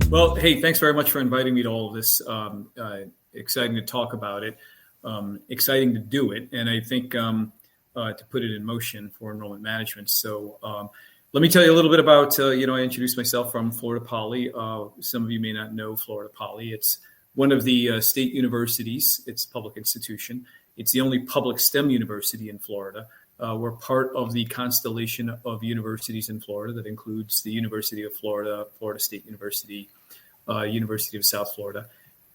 Well, hey, thanks very much for inviting me to all of this. Exciting to talk about it, exciting to do it, and I think to put it in motion for enrollment management. So let me tell you a little bit about, I introduced myself from Florida Poly. Some of you may not know Florida Poly. It's one of the state universities. It's a public institution. It's the only public STEM university in Florida. We're part of the constellation of universities in Florida that includes the University of Florida, Florida State University, University of South Florida.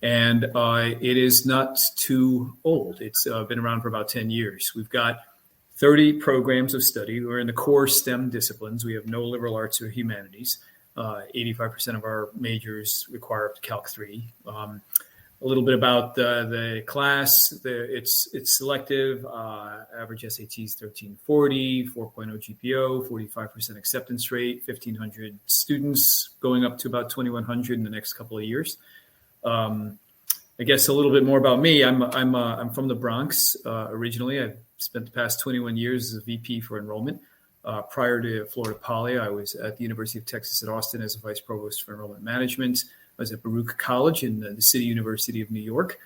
And it is not too old. It's been around for about 10 years. We've got 30 programs of study. We're in the core STEM disciplines. We have no liberal arts or humanities. 85% of our majors require Calc 3. A little bit about the class. It's selective. Average SATs 1340, 4.0 GPO, 45% acceptance rate, 1,500 students, going up to about 2,100 in the next couple of years. I guess a little bit more about me. I'm from the Bronx originally. I've spent the past 21 years as a VP for enrollment. Prior to Florida Poly, I was at the University of Texas at Austin as a vice provost for enrollment management. I was at Baruch College in the City University of New York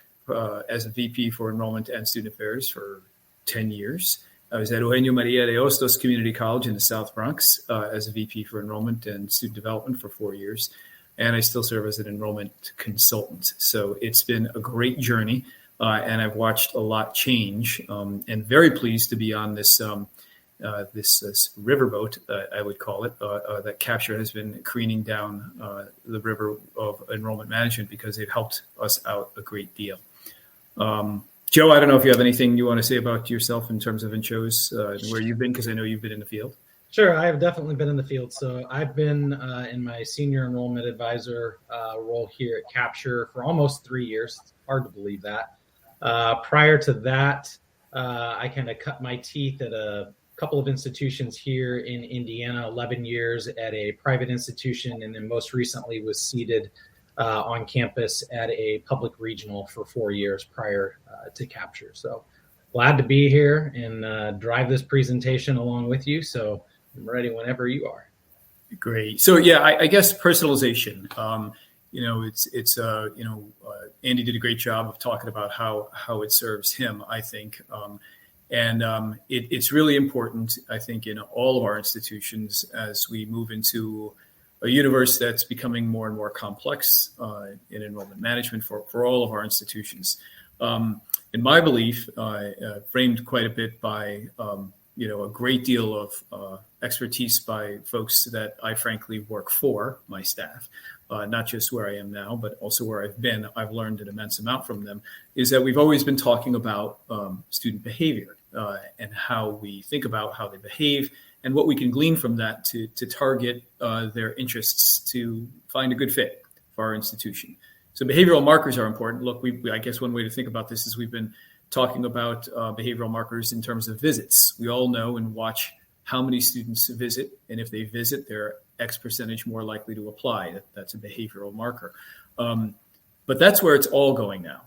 as a VP for enrollment and student affairs for 10 years. I was at Eugenio Maria de Hostos Community College in the South Bronx as a VP for enrollment and student development for 4 years. And I still serve as an enrollment consultant. So it's been a great journey, and I've watched a lot change, and very pleased to be on this this riverboat, I would call it, that Capture has been careening down the river of enrollment management because they've helped us out a great deal. Joe, I don't know if you have anything you want to say about yourself in terms of intros and where you've been, because I know you've been in the field. Sure, I have definitely been in the field. So I've been in my senior enrollment advisor role here at Capture for almost 3 years. It's hard to believe that. Prior to that, I kind of cut my teeth at a couple of institutions here in Indiana, 11 years at a private institution, and then most recently was seated on campus at a public regional for 4 years prior to Capture. So glad to be here and drive this presentation along with you. So I'm ready whenever you are. Great. So yeah, I guess personalization. Andy did a great job of talking about how it serves him, I think. It's really important, I think, in all of our institutions as we move into a universe that's becoming more and more complex in enrollment management for all of our institutions. In my belief, framed quite a bit by a great deal of expertise by folks that I frankly work for, my staff, not just where I am now, but also where I've been. I've learned an immense amount from them, is that we've always been talking about student behavior and how we think about how they behave and what we can glean from that to target their interests to find a good fit for our institution. So behavioral markers are important. Look, I guess one way to think about this is we've been talking about behavioral markers in terms of visits. We all know and watch how many students visit, and if they visit, they're X percentage more likely to apply. That's a behavioral marker. But that's where it's all going now,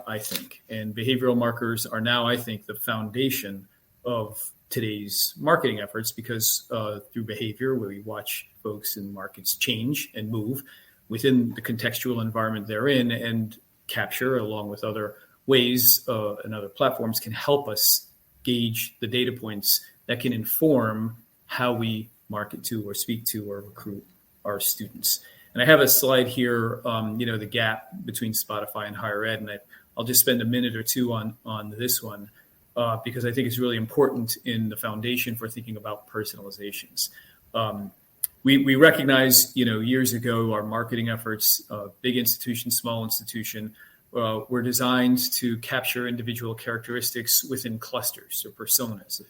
I think. And behavioral markers are now, I think, the foundation of today's marketing efforts because through behavior, where we watch folks in markets change and move within the contextual environment they're in, and Capture, along with other ways and other platforms, can help us gauge the data points that can inform how we market to or speak to or recruit our students. And I have a slide here, the gap between Spotify and higher ed, and I'll just spend a minute or two on this one because I think it's really important in the foundation for thinking about personalizations. We recognize, years ago, our marketing efforts, big institution, small institution, were designed to capture individual characteristics within clusters or personas.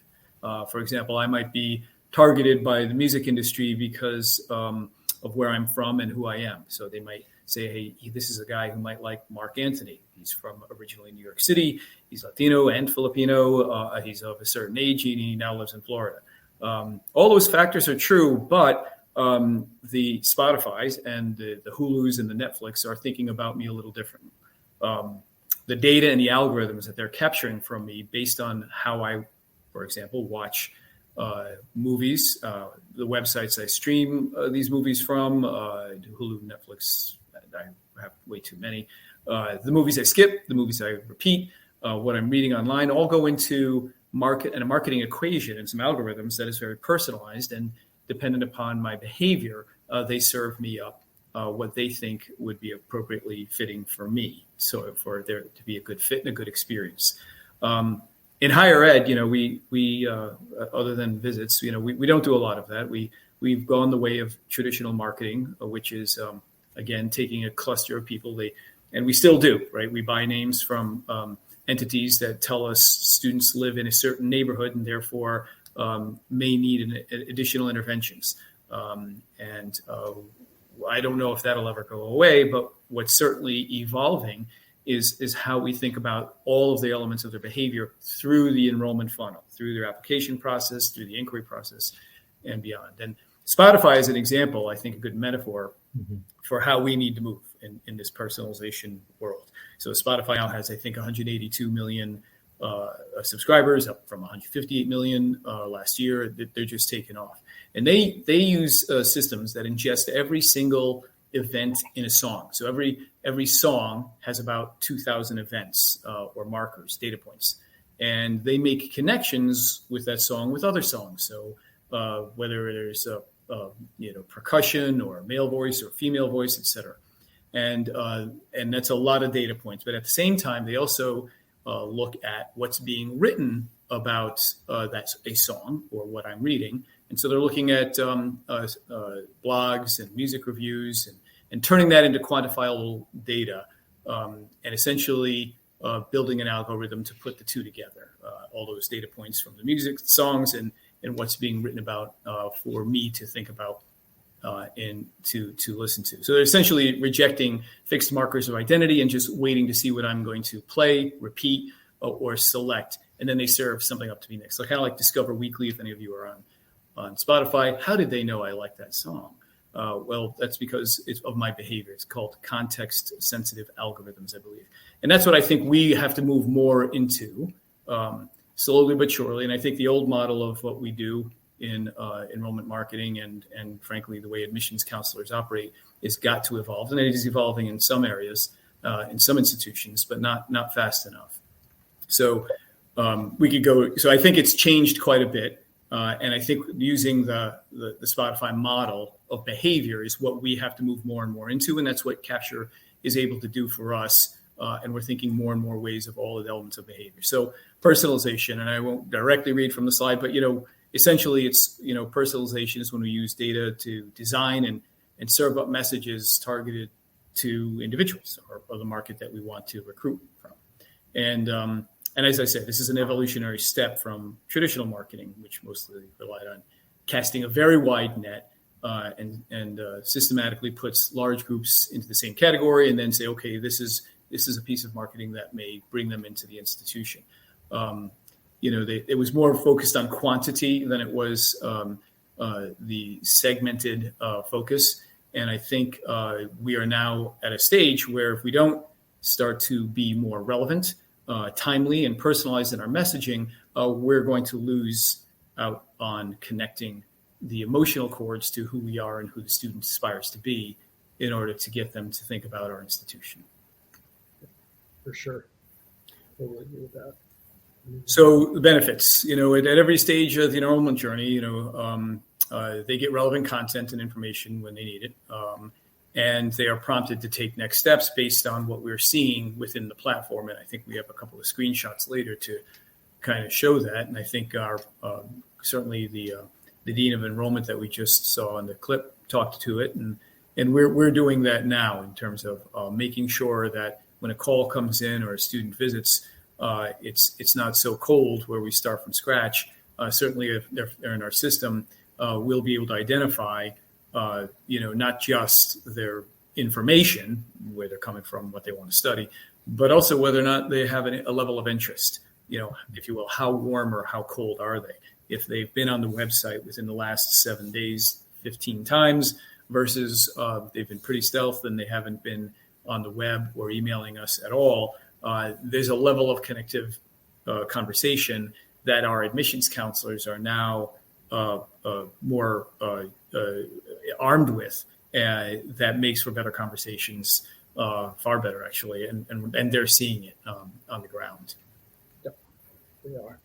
For example, I might be targeted by the music industry because of where I'm from and who I am. So they might say, hey, this is a guy who might like Mark Anthony. He's from originally New York City. He's Latino and Filipino. He's of a certain age, and he now lives in Florida. All those factors are true, but the Spotifys and the Hulus and the Netflix are thinking about me a little differently. the data and the algorithms that they're capturing from me based on how I, for example, watch movies, the websites I stream these movies from, Hulu, Netflix, I have way too many, the movies I skip, the movies I repeat, what I'm reading online, all go into a marketing equation and some algorithms that is very personalized, and dependent upon my behavior, they serve me up what they think would be appropriately fitting for me. So for there to be a good fit and a good experience. In higher ed, we other than visits, we don't do a lot of that. We've gone the way of traditional marketing, which is, again, taking a cluster of people, and we still do, right? We buy names from entities that tell us students live in a certain neighborhood and therefore may need additional interventions. And I don't know if that'll ever go away, but what's certainly evolving is how we think about all of the elements of their behavior through the enrollment funnel, through their application process, through the inquiry process, and beyond. And Spotify is an example, I think, a good metaphor for how we need to move in this personalization world. So Spotify now has, I think, 182 million subscribers, up from 158 million last year. They're just taking off. And they use systems that ingest every single event in a song. So every song has about 2,000 events or markers, data points. And they make connections with that song with other songs. So whether there's percussion or male voice or female voice, et cetera. And that's a lot of data points. But at the same time, they also look at what's being written about that's a song or what I'm reading. And so they're looking at blogs and music reviews and turning that into quantifiable data and essentially building an algorithm to put the two together, all those data points from the music, songs, and what's being written about for me to think about and to listen to. So they're essentially rejecting fixed markers of identity and just waiting to see what I'm going to play, repeat, or select. And then they serve something up to me next. So kind of like Discover Weekly, if any of you are on Spotify. How did they know I like that song? Well, that's because it's of my behavior. It's called context-sensitive algorithms, I believe. And that's what I think we have to move more into, slowly but surely. And I think the old model of what we do in enrollment marketing and frankly, the way admissions counselors operate is got to evolve. And it is evolving in some areas, in some institutions, but not fast enough. So we could go. So I think it's changed quite a bit. And I think using the Spotify model of behavior is what we have to move more and more into. And that's what Capture is able to do for us. And we're thinking more and more ways of all the elements of behavior. So personalization, and I won't directly read from the slide, but, essentially it's, personalization is when we use data to design and serve up messages targeted to individuals or the market that we want to recruit from. And as I said, this is an evolutionary step from traditional marketing, which mostly relied on casting a very wide net and systematically puts large groups into the same category and then say, okay, this is a piece of marketing that may bring them into the institution. It was more focused on quantity than it was the segmented focus. And I think we are now at a stage where if we don't start to be more relevant, timely and personalized in our messaging, we're going to lose out on connecting the emotional chords to who we are and who the student aspires to be in order to get them to think about our institution. For sure. Totally agree with that. So the benefits, at every stage of the enrollment journey, they get relevant content and information when they need it. And they are prompted to take next steps based on what we're seeing within the platform. And I think we have a couple of screenshots later to kind of show that. And I think our certainly the Dean of Enrollment that we just saw in the clip talked to it. And we're doing that now in terms of making sure that when a call comes in or a student visits, it's not so cold where we start from scratch. Certainly if they're in our system, we'll be able to identify not just their information, where they're coming from, what they want to study, but also whether or not they have a level of interest, if you will, how warm or how cold are they? If they've been on the website within the last 7 days, 15 times versus they've been pretty stealth and they haven't been on the web or emailing us at all, there's a level of connective conversation that our admissions counselors are now more armed with, that makes for better conversations, far better actually, and they're seeing it on the ground. Yep, we are.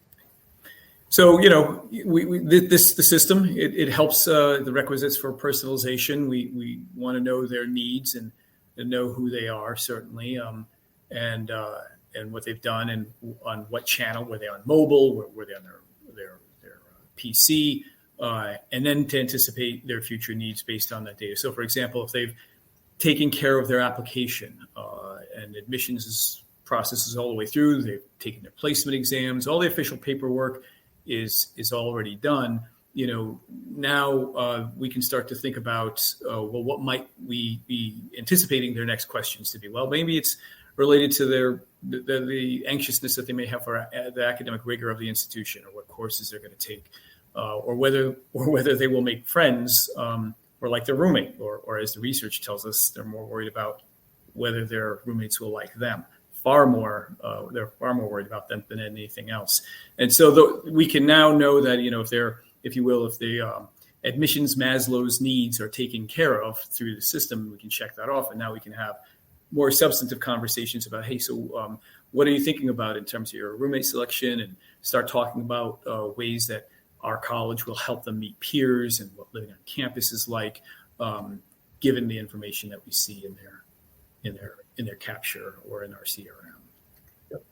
So the system it helps the requisites for personalization. We want to know their needs and know who they are, certainly, and what they've done and on what channel. Were they on mobile? Were they on their PC? And then to anticipate their future needs based on that data. So, for example, if they've taken care of their application and admissions processes all the way through, they've taken their placement exams, all the official paperwork is already done. Now we can start to think about, what might we be anticipating their next questions to be? Well, maybe it's related to the anxiousness that they may have for the academic rigor of the institution, or what courses they're going to take, or whether they will make friends, or like their roommate, or as the research tells us, they're more worried about whether their roommates will like them. They're far more worried about them than anything else. And so we can now know that, if the admissions Maslow's needs are taken care of through the system, we can check that off. And now we can have more substantive conversations about, hey, so what are you thinking about in terms of your roommate selection, and start talking about ways that our college will help them meet peers and what living on campus is like, given the information that we see in their capture or in our CRM. Yep.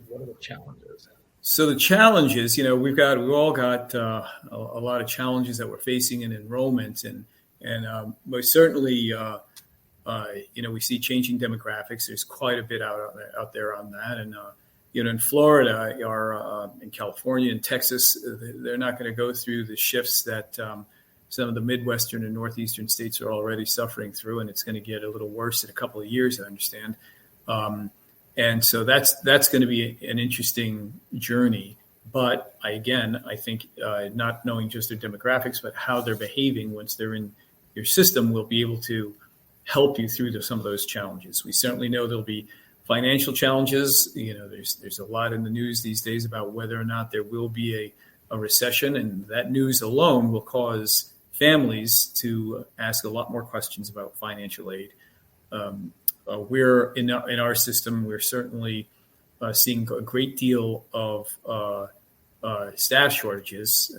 What are the challenges? So the challenges, we've all got a lot of challenges that we're facing in enrollment, and most certainly, we see changing demographics. There's quite a bit out there on that, and in Florida or in California and Texas, they're not going to go through the shifts that some of the Midwestern and Northeastern states are already suffering through, and it's going to get a little worse in a couple of years, I understand. And so that's going to be an interesting journey. But I think not knowing just their demographics, but how they're behaving once they're in your system will be able to help you through some of those challenges. We certainly know there'll be financial challenges. There's a lot in the news these days about whether or not there will be a recession, and that news alone will cause families to ask a lot more questions about financial aid. We're in our system, we're certainly seeing a great deal of staff shortages.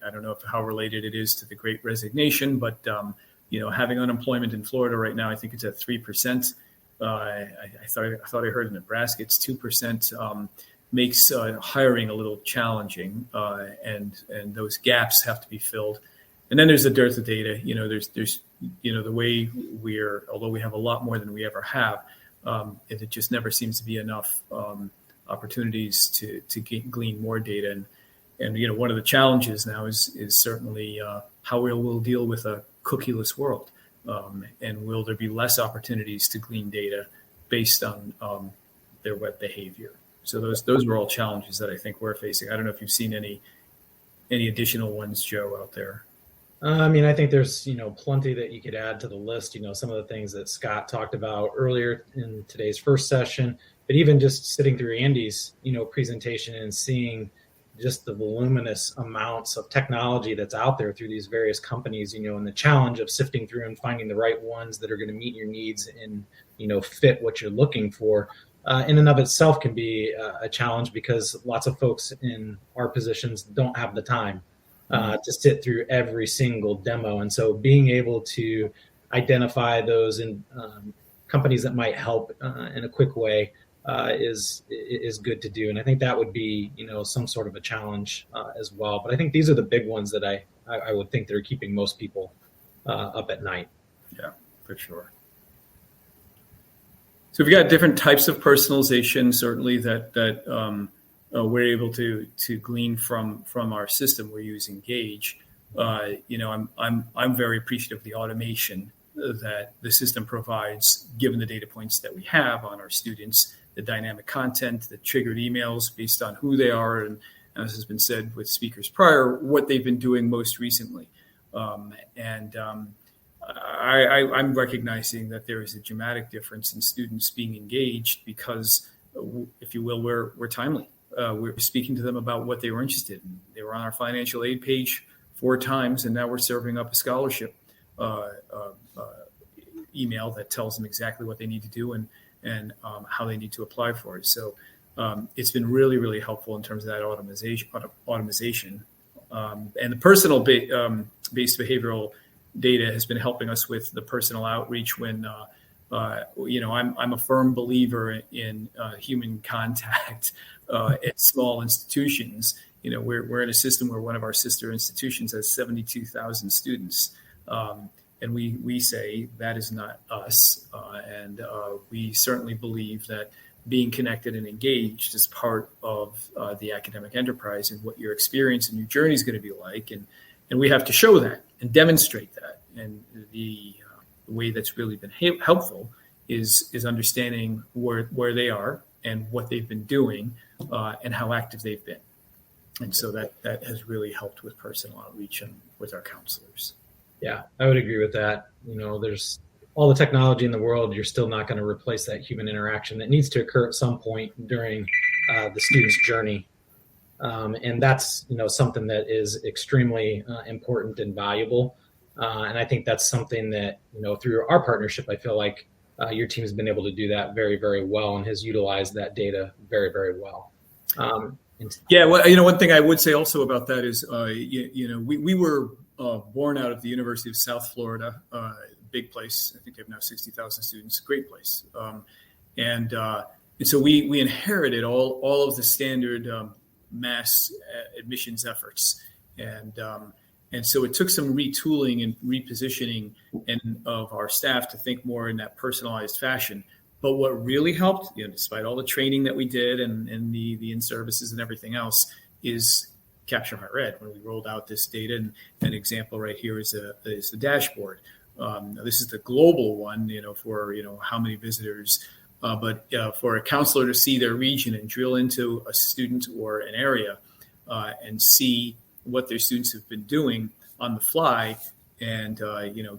I don't know how related it is to the Great Resignation, but having unemployment in Florida right now, I think it's at 3%. I thought I heard in Nebraska it's 2%. Makes hiring a little challenging, and those gaps have to be filled. And then there's the dearth of data. There's the way although we have a lot more than we ever have, it just never seems to be enough opportunities to glean more data. And one of the challenges now is certainly how we'll deal with a cookieless world, and will there be less opportunities to glean data based on their web behavior? So those are all challenges that I think we're facing. I don't know if you've seen any additional ones, Joe, out there. I think there's, plenty that you could add to the list, some of the things that Scott talked about earlier in today's first session, but even just sitting through Andy's, presentation and seeing just the voluminous amounts of technology that's out there through these various companies, and the challenge of sifting through and finding the right ones that are going to meet your needs and, fit what you're looking for, in and of itself can be a challenge, because lots of folks in our positions don't have the time to sit through every single demo. And so being able to identify those in companies that might help in a quick way is good to do. And I think that would be, some sort of a challenge as well. But I think these are the big ones that I would think that are keeping most people up at night. Yeah, for sure. So we've got different types of personalization, certainly that we're able to glean from our system. We're using Gauge. I'm very appreciative of the automation that the system provides, given the data points that we have on our students, the dynamic content, the triggered emails based on who they are, and as has been said with speakers prior, what they've been doing most recently. I'm recognizing that there is a dramatic difference in students being engaged because, if you will, we're timely. We're speaking to them about what they were interested in. They were on our financial aid page 4 times, and now we're serving up a scholarship email that tells them exactly what they need to do and how they need to apply for it. So it's been really, really helpful in terms of that automation. And the personal based behavioral data has been helping us with the personal outreach when, I'm a firm believer in human contact at small institutions. We're in a system where one of our sister institutions has 72,000 students. And we say that is not us. And we certainly believe that being connected and engaged is part of the academic enterprise and what your experience and your journey is going to be like. And we have to show that and demonstrate that. And the way that's really been helpful is understanding where they are and what they've been doing and how active they've been. And so that has really helped with personal outreach and with our counselors. Yeah, I would agree with that. There's all the technology in the world. You're still not going to replace that human interaction that needs to occur at some point during the student's journey. And that's, something that is extremely important and valuable. And I think that's something that, through our partnership, I feel like your team has been able to do that very, very well and has utilized that data very, very well. One thing I would say also about that is, we were born out of the University of South Florida, big place. I think they have now 60,000 students, great place. And so we inherited all of the standard mass admissions efforts. And so it took some retooling and repositioning of our staff to think more in that personalized fashion. But what really helped, despite all the training that we did and the in-services and everything else, is Capture Higher Ed. When we rolled out this data, and an example right here is the dashboard. This is the global one, for how many visitors. But for a counselor to see their region and drill into a student or an area and see what their students have been doing on the fly, and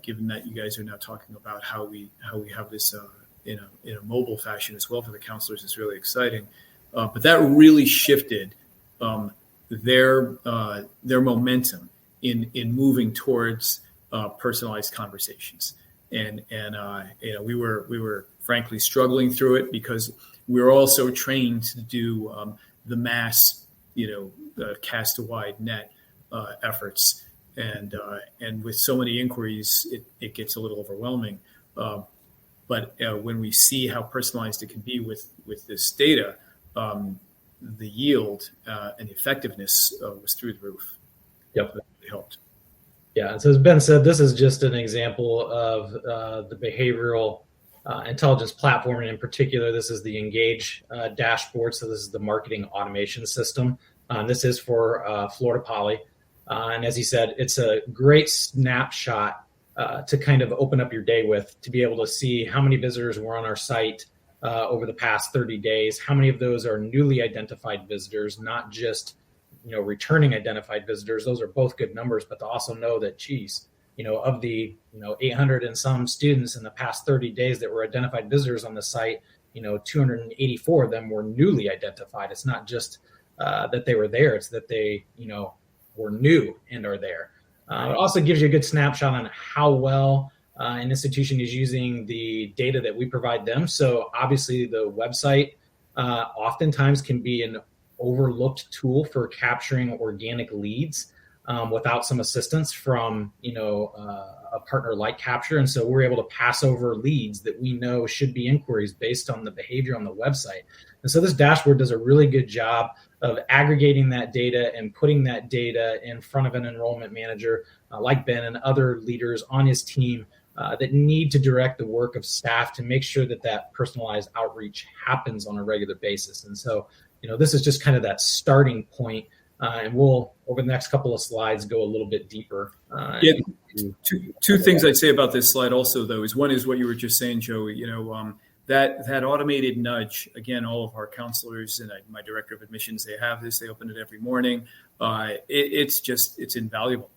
given that you guys are now talking about how we have this in a mobile fashion as well for the counselors, is really exciting. But that really shifted their momentum in moving towards personalized conversations, and we were frankly struggling through it because we were also trained to do the mass cast a wide net efforts, and with so many inquiries it gets a little overwhelming. But when we see how personalized it can be with this data, the yield and the effectiveness was through the roof. Yep, that really helped. Yeah, so as Ben said, this is just an example of the behavioral intelligence platform, and in particular, this is the Engage dashboard. So this is the marketing automation system. This is for Florida Poly, and as he said, it's a great snapshot to kind of open up your day with, to be able to see how many visitors were on our site over the past 30 days, how many of those are newly identified visitors, not just returning identified visitors. Those are both good numbers, but to also know that, of the 800 and some students in the past 30 days that were identified visitors on the site, 284 of them were newly identified. It's not just that they were there; it's that they were new and are there. It also gives you a good snapshot on how well an institution is using the data that we provide them. So obviously the website oftentimes can be an overlooked tool for capturing organic leads without some assistance from a partner like Capture. And so we're able to pass over leads that we know should be inquiries based on the behavior on the website. And so this dashboard does a really good job of aggregating that data and putting that data in front of an enrollment manager like Ben and other leaders on his team that need to direct the work of staff to make sure that personalized outreach happens on a regular basis. And so, this is just kind of that starting point. And we'll, over the next couple of slides, go a little bit deeper. Two things I'd say about this slide also, though, is one is what you were just saying, Joey, that automated nudge. Again, all of our counselors and my director of admissions, they have this, they open it every morning. It's invaluable.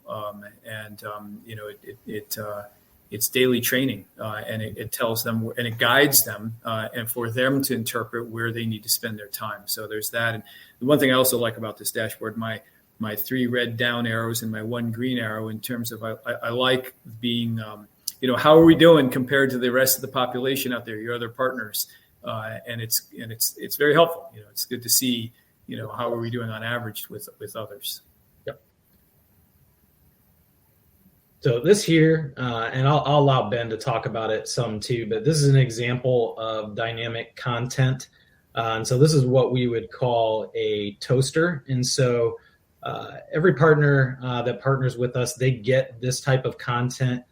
it's daily training, and it tells them and it guides them, and for them to interpret where they need to spend their time. So there's that. And the one thing I also like about this dashboard, my 3 red down arrows and my 1 green arrow, in terms of I like being, how are we doing compared to the rest of the population out there, your other partners, and it's very helpful. It's good to see, how are we doing on average with others. Yep. So this here, and I'll allow Ben to talk about it some too, but this is an example of dynamic content. And so this is what we would call a toaster. And so every partner that partners with us, they get this type of content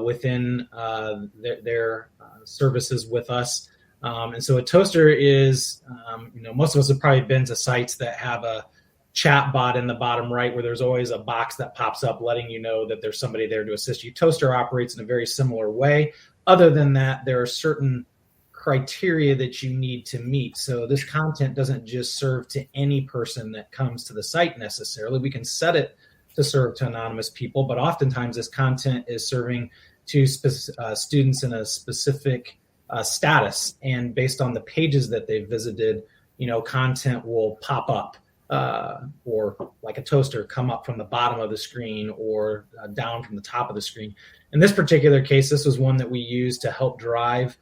within their services with us. And so a toaster is, most of us have probably been to sites that have a chat bot in the bottom right, where there's always a box that pops up letting you know that there's somebody there to assist you. Toaster operates in a very similar way. Other than that, there are certain criteria that you need to meet. So this content doesn't just serve to any person that comes to the site necessarily. We can set it to serve to anonymous people, but oftentimes this content is serving to students in a specific status, and based on the pages that they've visited, content will pop up, or like a toaster, come up from the bottom of the screen or down from the top of the screen. In this particular case, this was one that we used to help drive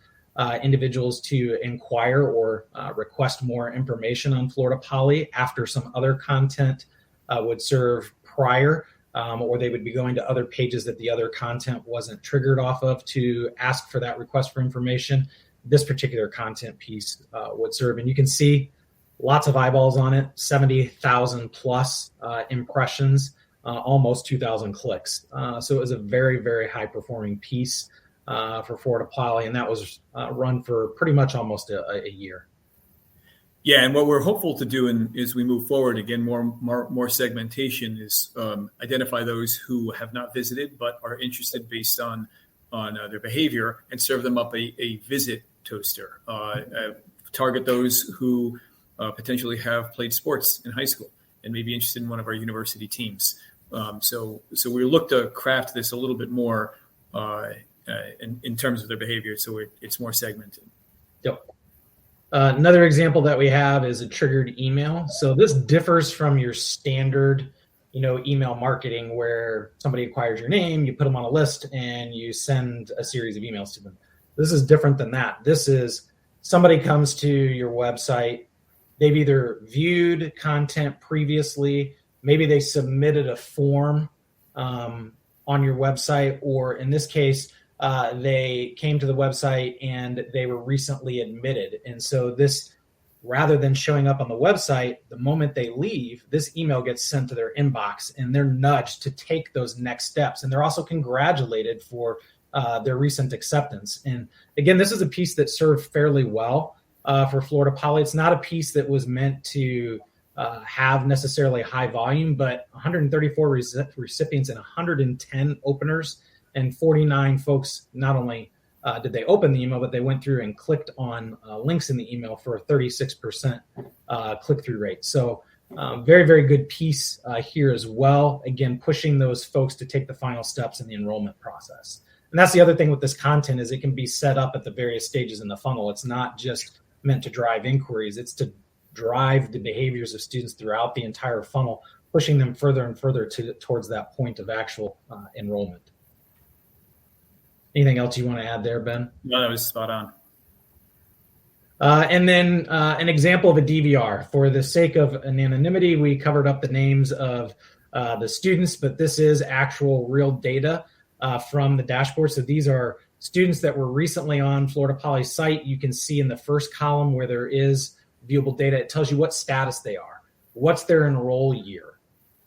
individuals to inquire or request more information on Florida Poly after some other content would serve prior, or they would be going to other pages that the other content wasn't triggered off of to ask for that request for information. This particular content piece would serve. And you can see lots of eyeballs on it, 70,000 plus impressions, almost 2,000 clicks. So it was a very, very high performing piece for Florida Poly, and that was run for pretty much almost a year. Yeah, and what we're hopeful to do as we move forward, again, more segmentation, is identify those who have not visited but are interested based on their behavior, and serve them up a visit toaster. Target those who potentially have played sports in high school and may be interested in one of our university teams. So we look to craft this a little bit more in terms of their behavior, so it's more segmented. Yep. Another example that we have is a triggered email. So this differs from your standard, email marketing, where somebody acquires your name, you put them on a list, and you send a series of emails to them. This is different than that. This is somebody comes to your website. They've either viewed content previously, maybe they submitted a form on your website, or in this case, they came to the website and they were recently admitted. And so this, rather than showing up on the website, the moment they leave, this email gets sent to their inbox, and they're nudged to take those next steps. And they're also congratulated for their recent acceptance. And again, this is a piece that served fairly well for Florida Poly. It's not a piece that was meant to have necessarily high volume, but 134 recipients and 110 openers, and 49 folks not only did they open the email, but they went through and clicked on links in the email for a 36% click-through rate. So very, very good piece here as well. Again, pushing those folks to take the final steps in the enrollment process. And that's the other thing with this content, is it can be set up at the various stages in the funnel. It's not just meant to drive inquiries. It's to drive the behaviors of students throughout the entire funnel, pushing them further and further towards that point of actual enrollment. Anything else you want to add there, Ben? No, that was spot on. And then an example of a DVR. For the sake of anonymity, we covered up the names of the students, but this is actual real data from the dashboard. So these are students that were recently on Florida Poly's site. You can see in the first column where there is viewable data, it tells you what status they are, what's their enroll year,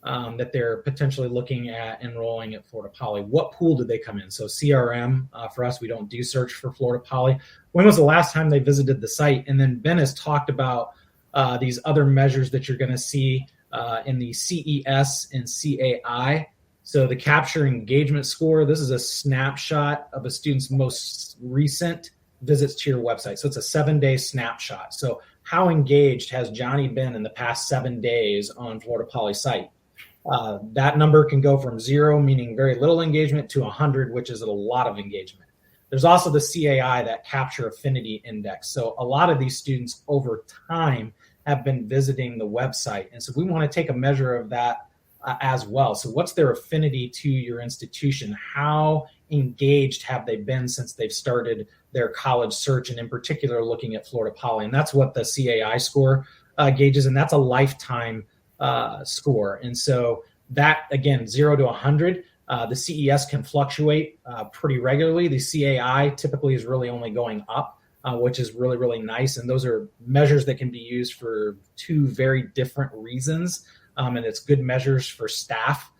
that they're potentially looking at enrolling at Florida Poly. What pool did they come in? So CRM, for us, we don't do search for Florida Poly. When was the last time they visited the site? And then Ben has talked about these other measures that you're going to see in the CES and CAI. So the capture engagement score, this is a snapshot of a student's most recent visits to your website. So it's a 7-day snapshot. So how engaged has Johnny been in the past 7 days on Florida Poly site? That number can go from 0, meaning very little engagement, to 100, which is a lot of engagement. There's also the CAI, that Capture Affinity Index. So a lot of these students over time have been visiting the website. And so we want to take a measure of that as well. So what's their affinity to your institution? How engaged have they been since they've started their college search, and in particular looking at Florida Poly? And that's what the CAI score gauges, and that's a lifetime score. And so that, again, 0 to 100, the CES can fluctuate pretty regularly. The CAI typically is really only going up, which is really, really nice. And those are measures that can be used for two very different reasons. And it's good measures for staff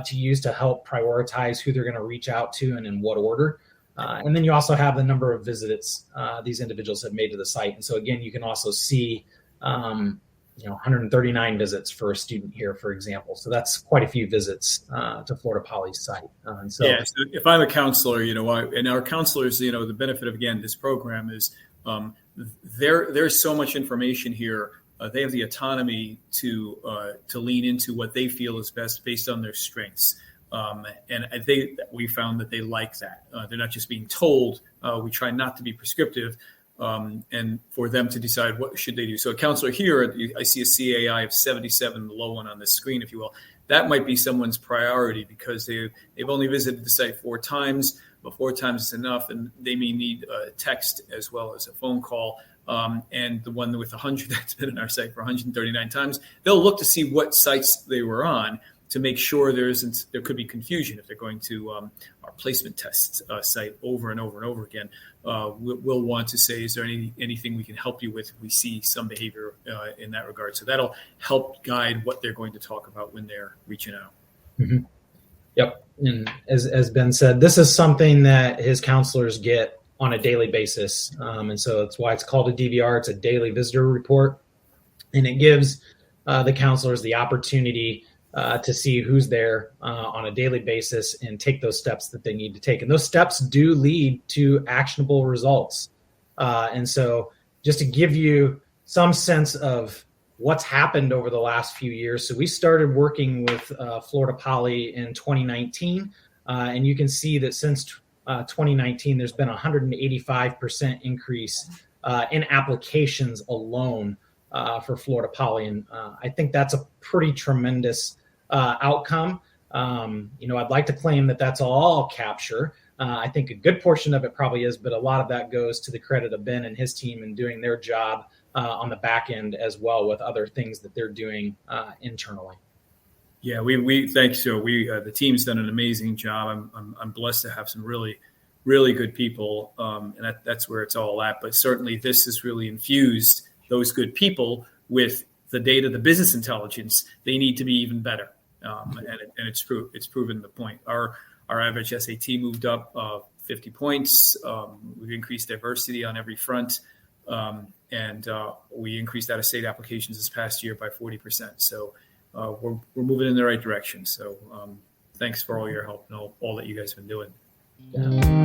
to use to help prioritize who they're going to reach out to and in what order. And then you also have the number of visits these individuals have made to the site. And so, again, you can also see 139 visits for a student here, for example. So that's quite a few visits to Florida Poly's site. So if I'm a counselor, and our counselors, the benefit of, again, this program is there's so much information here. They have the autonomy to lean into what they feel is best based on their strengths. And we found that they like that. They're not just being told. We try not to be prescriptive. And for them to decide what should they do. So a counselor here, I see a CAI of 77, the low one on the screen, if you will. That might be someone's priority because they've only visited the site 4 times, but 4 times is enough, and they may need a text as well as a phone call. And the one with 100 that's been on our site for 139 times, they'll look to see what sites they were on to make sure there could be confusion if they're going to our placement test site over and over and over again. We'll want to say, is there anything we can help you with if we see some behavior in that regard? So that'll help guide what they're going to talk about when they're reaching out. Mm-hmm. Yep. And as Ben said, this is something that his counselors get on a daily basis. And so that's why it's called a DVR. It's a daily visitor report. And it gives the counselors the opportunity to see who's there on a daily basis and take those steps that they need to take. And those steps do lead to actionable results. And so just to give you some sense of what's happened over the last few years. So we started working with Florida Poly in 2019. And you can see that since 2019, there's been a 185% increase in applications alone for Florida Poly. And I think that's a pretty tremendous outcome. I'd like to claim that that's all Capture. I think a good portion of it probably is, but a lot of that goes to the credit of Ben and his team in doing their job on the back end as well with other things that they're doing internally. Yeah, we thank you. The team's done an amazing job. I'm blessed to have some really, really good people, and that's where it's all at. But certainly, this has really infused those good people with the data, the business intelligence. They need to be even better, and it's proven the point. Our average SAT moved up 50 points. We've increased diversity on every front, and we increased out-of-state applications this past year by 40%. So we're moving in the right direction. So thanks for all your help and all that you guys have been doing. Yeah.